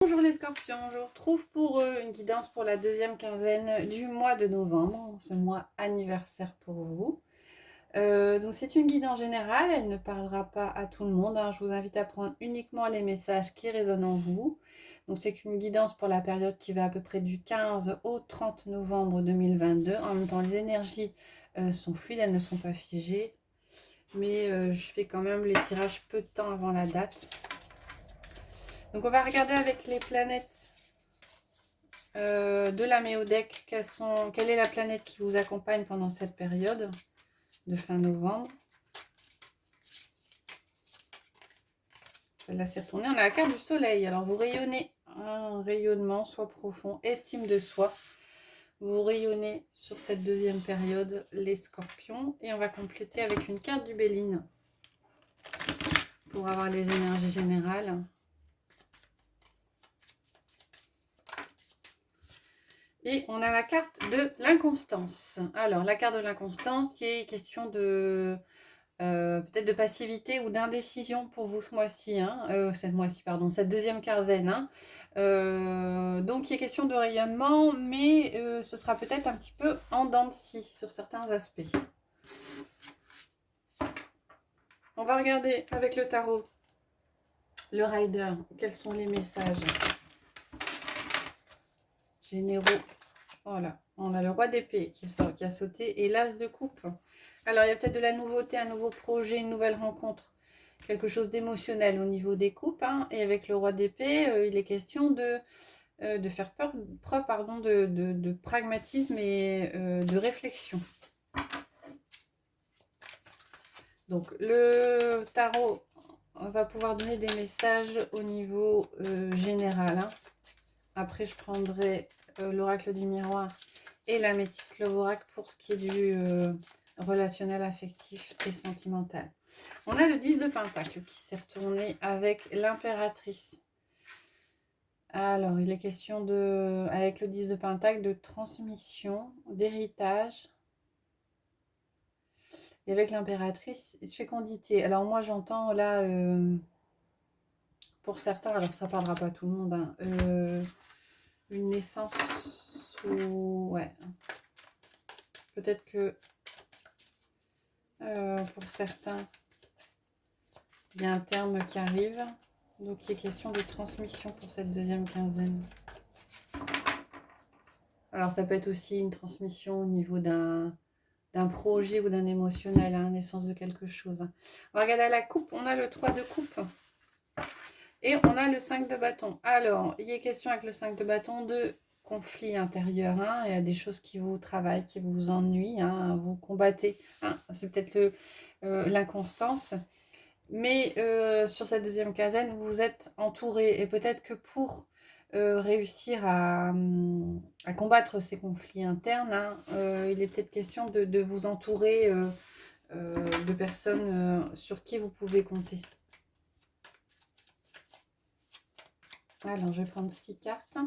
Bonjour les scorpions, je vous retrouve pour une guidance pour la deuxième quinzaine du mois de novembre, ce mois anniversaire pour vous. Donc c'est une guidance générale, elle ne parlera pas à tout le monde, hein. Je vous invite à prendre uniquement les messages qui résonnent en vous. Donc c'est une guidance pour la période qui va à peu près du 15 au 30 novembre 2022. En même temps, les énergies sont fluides, elles ne sont pas figées. Mais je fais quand même les tirages peu de temps avant la date. Donc on va regarder avec les planètes de la Méodec, quelle est la planète qui vous accompagne pendant cette période de fin novembre. Celle-là s'est retournée. On a la carte du soleil. Alors vous rayonnez un rayonnement, soit profond, estime de soi. Vous rayonnez sur cette deuxième période, les scorpions. Et on va compléter avec une carte du Béline pour avoir les énergies générales. Et on a la carte de l'inconstance. Alors, la carte de l'inconstance qui est question de peut-être de passivité ou d'indécision pour vous ce mois-ci, hein, cette deuxième quinzaine. Donc, il est question de rayonnement, mais ce sera peut-être un petit peu en dents de scie sur certains aspects. On va regarder avec le tarot, le Rider, quels sont les messages généraux. Voilà, on a le roi d'épée qui sort, qui a sauté, et l'as de coupe. Alors, il y a peut-être de la nouveauté, un nouveau projet, une nouvelle rencontre, quelque chose d'émotionnel au niveau des coupes. Et avec le roi d'épée, il est question de faire preuve de pragmatisme et de réflexion. Donc, le tarot va pouvoir donner des messages au niveau général. Après, je prendrai l'oracle du miroir et la métisse Lovorac pour ce qui est du relationnel, affectif et sentimental. On a le 10 de Pentacle qui s'est retourné avec l'impératrice. Alors, il est question avec le 10 de Pentacle, de transmission, d'héritage. Et avec l'impératrice, de fécondité. Alors, moi, j'entends là, pour certains, alors ça ne parlera pas à tout le monde, une naissance ou... Ouais. Peut-être que pour certains, il y a un terme qui arrive. Donc, il est question de transmission pour cette deuxième quinzaine. Alors, ça peut être aussi une transmission au niveau d'un projet ou d'un émotionnel, naissance de quelque chose. On va regarder à la coupe. On a le 3 de coupe. Et on a le 5 de bâton. Alors, il est question avec le 5 de bâton de conflit intérieur. Il y a des choses qui vous travaillent, qui vous ennuient. Vous combattez. C'est peut-être l'inconstance. Mais sur cette deuxième quinzaine, vous êtes entouré. Et peut-être que pour réussir à combattre ces conflits internes, il est peut-être question de vous entourer de personnes sur qui vous pouvez compter. Alors, je vais prendre 6 cartes.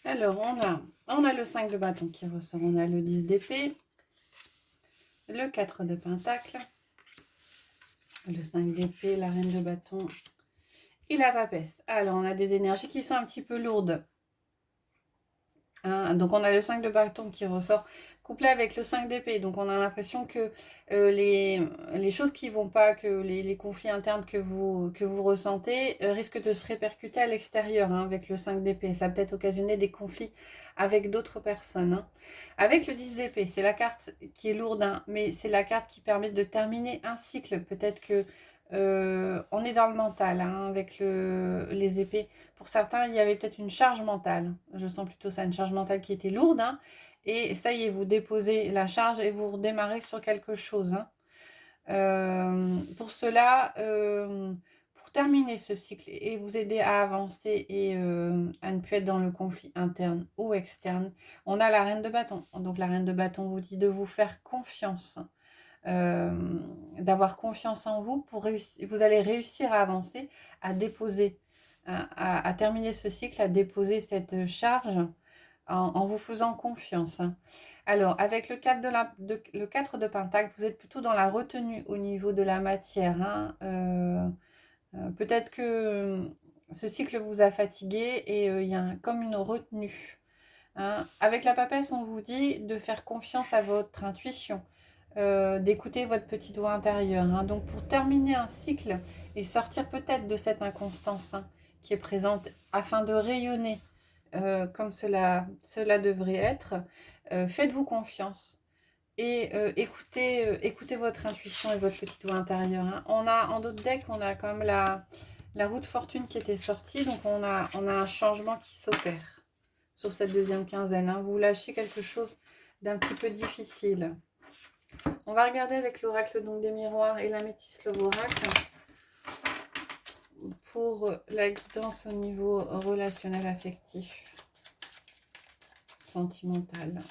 Alors, on a le 5 de bâton qui ressort. On a le 10 d'épée, le 4 de pentacle, le 5 d'épée, la reine de bâton et la papesse. Alors, on a des énergies qui sont un petit peu lourdes. Donc, on a le 5 de bâton qui ressort couplé avec le 5 d'épée. Donc, on a l'impression que les choses qui ne vont pas, que les conflits internes que vous ressentez risquent de se répercuter à l'extérieur avec le 5 d'épée. Ça peut être occasionner des conflits avec d'autres personnes. Avec le 10 d'épée, c'est la carte qui est lourde, mais c'est la carte qui permet de terminer un cycle. Peut-être que on est dans le mental avec les épées. Pour certains, il y avait peut-être une charge mentale. Je sens plutôt ça, une charge mentale qui était lourde. Et ça y est, vous déposez la charge et vous redémarrez sur quelque chose. Pour cela, pour terminer ce cycle et vous aider à avancer et à ne plus être dans le conflit interne ou externe, on a la reine de bâton. Donc la reine de bâton vous dit de vous faire confiance. d'avoir confiance en vous pour réussir. Vous allez réussir à avancer, à déposer, à terminer ce cycle, à déposer cette charge en vous faisant confiance. Alors, avec le 4 le 4 de Pentacle, vous êtes plutôt dans la retenue au niveau de la matière. Peut-être que ce cycle vous a fatigué et il y a comme une retenue. Avec la papesse, on vous dit de faire confiance à votre intuition, d'écouter votre petite voix intérieure. Donc, pour terminer un cycle et sortir peut-être de cette inconstance qui est présente afin de rayonner comme cela devrait être, faites-vous confiance et écoutez votre intuition et votre petite voix intérieure. On a en d'autres decks, on a quand même la roue de fortune qui était sortie, donc on a un changement qui s'opère sur cette deuxième quinzaine. Vous lâchez quelque chose d'un petit peu difficile. On va regarder avec l'oracle donc des miroirs et la métisse l'oracle pour la guidance au niveau relationnel, affectif, sentimental.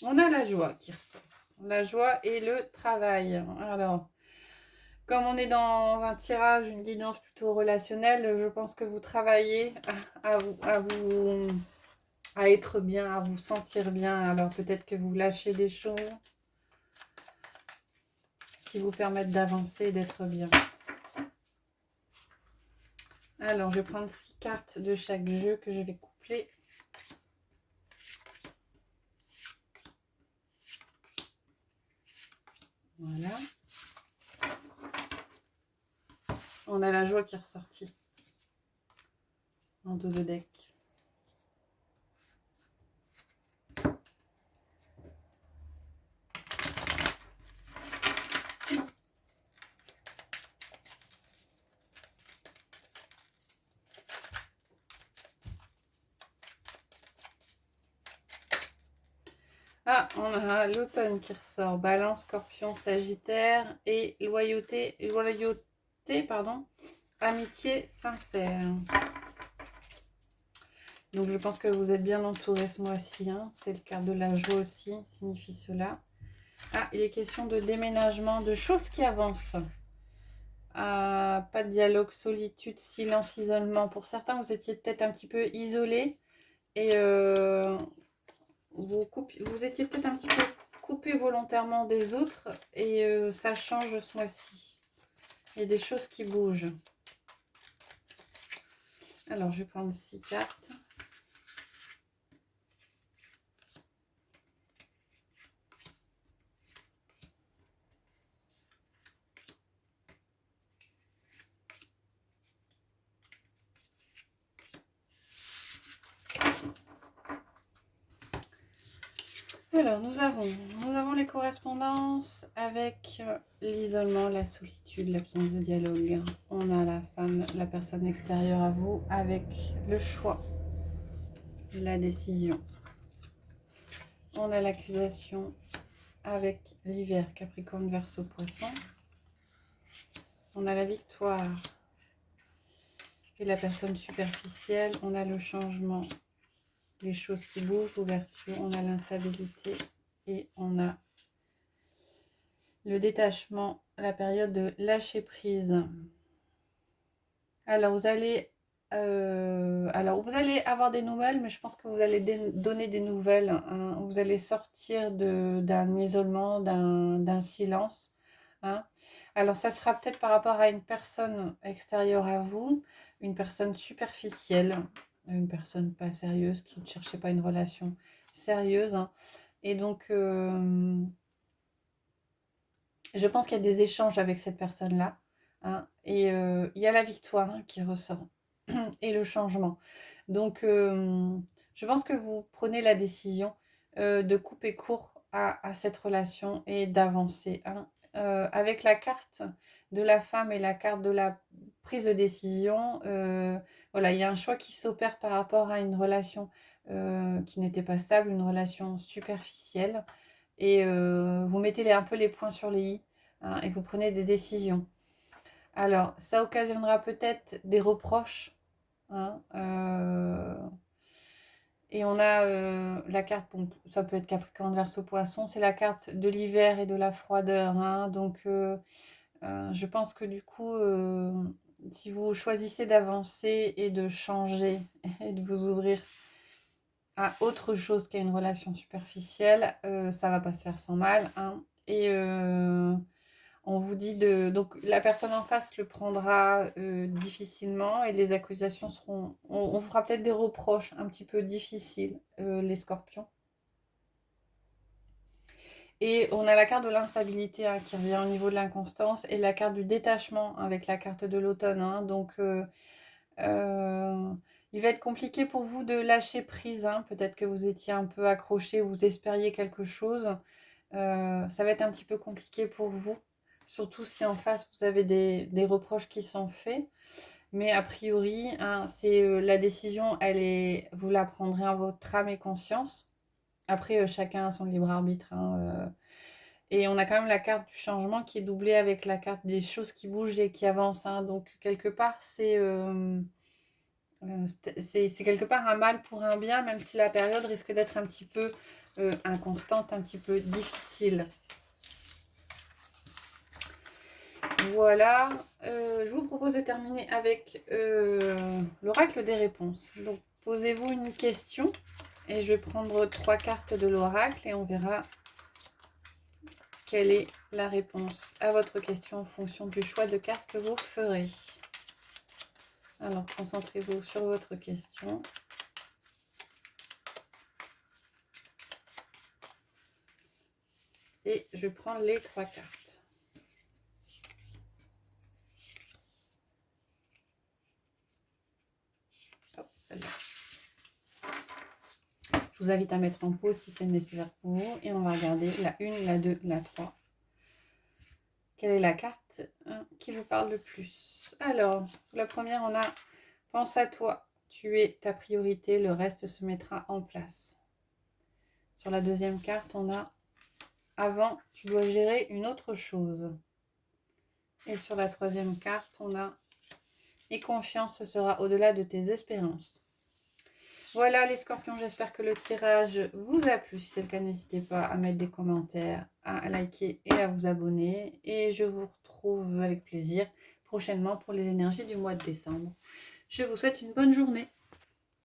On a la joie qui ressort. La joie et le travail. Alors, comme on est dans un tirage, une guidance plutôt relationnelle, je pense que vous travaillez à être bien, à vous sentir bien. Alors, peut-être que vous lâchez des choses qui vous permettent d'avancer et d'être bien. Alors, je vais prendre 6 cartes de chaque jeu que je vais coupler. Voilà. On a la joie qui est ressortie en dos de deck. Ah, on a l'automne qui ressort. Balance, Scorpion, Sagittaire et loyauté, pardon, amitié sincère. Donc je pense que vous êtes bien entouré ce mois-ci. C'est le carte de la joie aussi, signifie cela. Ah, il est question de déménagement, de choses qui avancent. Pas de dialogue, solitude, silence, isolement. Pour certains, vous étiez peut-être un petit peu isolé et vous étiez peut-être un petit peu coupé volontairement des autres et ça change ce mois-ci. Il y a des choses qui bougent. Alors, je vais prendre 6 cartes. Alors, nous avons les correspondances avec l'isolement, la solitude, l'absence de dialogue. On a la femme, la personne extérieure à vous avec le choix, la décision. On a l'accusation avec l'hiver, Capricorne, Verseau, Poisson. On a la victoire et la personne superficielle. On a le changement, les choses qui bougent, l'ouverture. On a l'instabilité et on a le détachement, la période de lâcher prise. Alors vous allez avoir des nouvelles, mais je pense que vous allez donner des nouvelles. Vous allez sortir d'un isolement, d'un silence. Alors ça se fera peut-être par rapport à une personne extérieure à vous, une personne superficielle, une personne pas sérieuse, qui ne cherchait pas une relation sérieuse. Et donc je pense qu'il y a des échanges avec cette personne-là. Et il y a la victoire qui ressort. Et le changement. Donc, je pense que vous prenez la décision de couper court à cette relation et d'avancer. Avec la carte de la femme et la carte de la prise de décision, voilà, il y a un choix qui s'opère par rapport à une relation qui n'était pas stable, une relation superficielle. Et vous mettez un peu les points sur les i et vous prenez des décisions. Alors, ça occasionnera peut-être des reproches Et on a la carte, bon, ça peut être Capricorne, Verseau, Poisson, c'est la carte de l'hiver et de la froideur, hein. Donc, je pense que du coup, si vous choisissez d'avancer et de changer et de vous ouvrir à autre chose qu'à une relation superficielle, ça va pas se faire sans mal, hein. Et on vous dit de... Donc la personne en face le prendra difficilement et les accusations seront... On vous fera peut-être des reproches un petit peu difficiles, les scorpions. Et on a la carte de l'instabilité, hein, qui revient au niveau de l'inconstance et la carte du détachement avec la carte de l'automne, hein. Donc il va être compliqué pour vous de lâcher prise, hein. Peut-être que vous étiez un peu accroché, vous espériez quelque chose. Ça va être un petit peu compliqué pour vous, surtout si en face vous avez des reproches qui sont faits. Mais a priori, hein, c'est la décision, vous la prendrez en votre âme et conscience. Après, chacun a son libre arbitre, hein. Et on a quand même la carte du changement qui est doublée avec la carte des choses qui bougent et qui avancent, hein. Donc quelque part, c'est quelque part un mal pour un bien, même si la période risque d'être un petit peu inconstante, un petit peu difficile. Voilà, je vous propose de terminer avec l'oracle des réponses. Donc, posez-vous une question et je vais prendre 3 cartes de l'oracle et on verra quelle est la réponse à votre question en fonction du choix de cartes que vous ferez. Alors, concentrez-vous sur votre question. Et je prends les 3 cartes. Hop, celle-là. Je vous invite à mettre en pause si c'est nécessaire pour vous. Et on va regarder la 1, la 2, la 3. Quelle est la carte qui vous parle le plus? Alors, la première, on a « Pense à toi, tu es ta priorité, le reste se mettra en place ». Sur la deuxième carte, on a « Avant, tu dois gérer une autre chose ». Et sur la troisième carte, on a « Et confiance sera au-delà de tes espérances ». Voilà les scorpions, j'espère que le tirage vous a plu. Si c'est le cas, n'hésitez pas à mettre des commentaires, à liker et à vous abonner. Et je vous retrouve avec plaisir prochainement pour les énergies du mois de décembre. Je vous souhaite une bonne journée.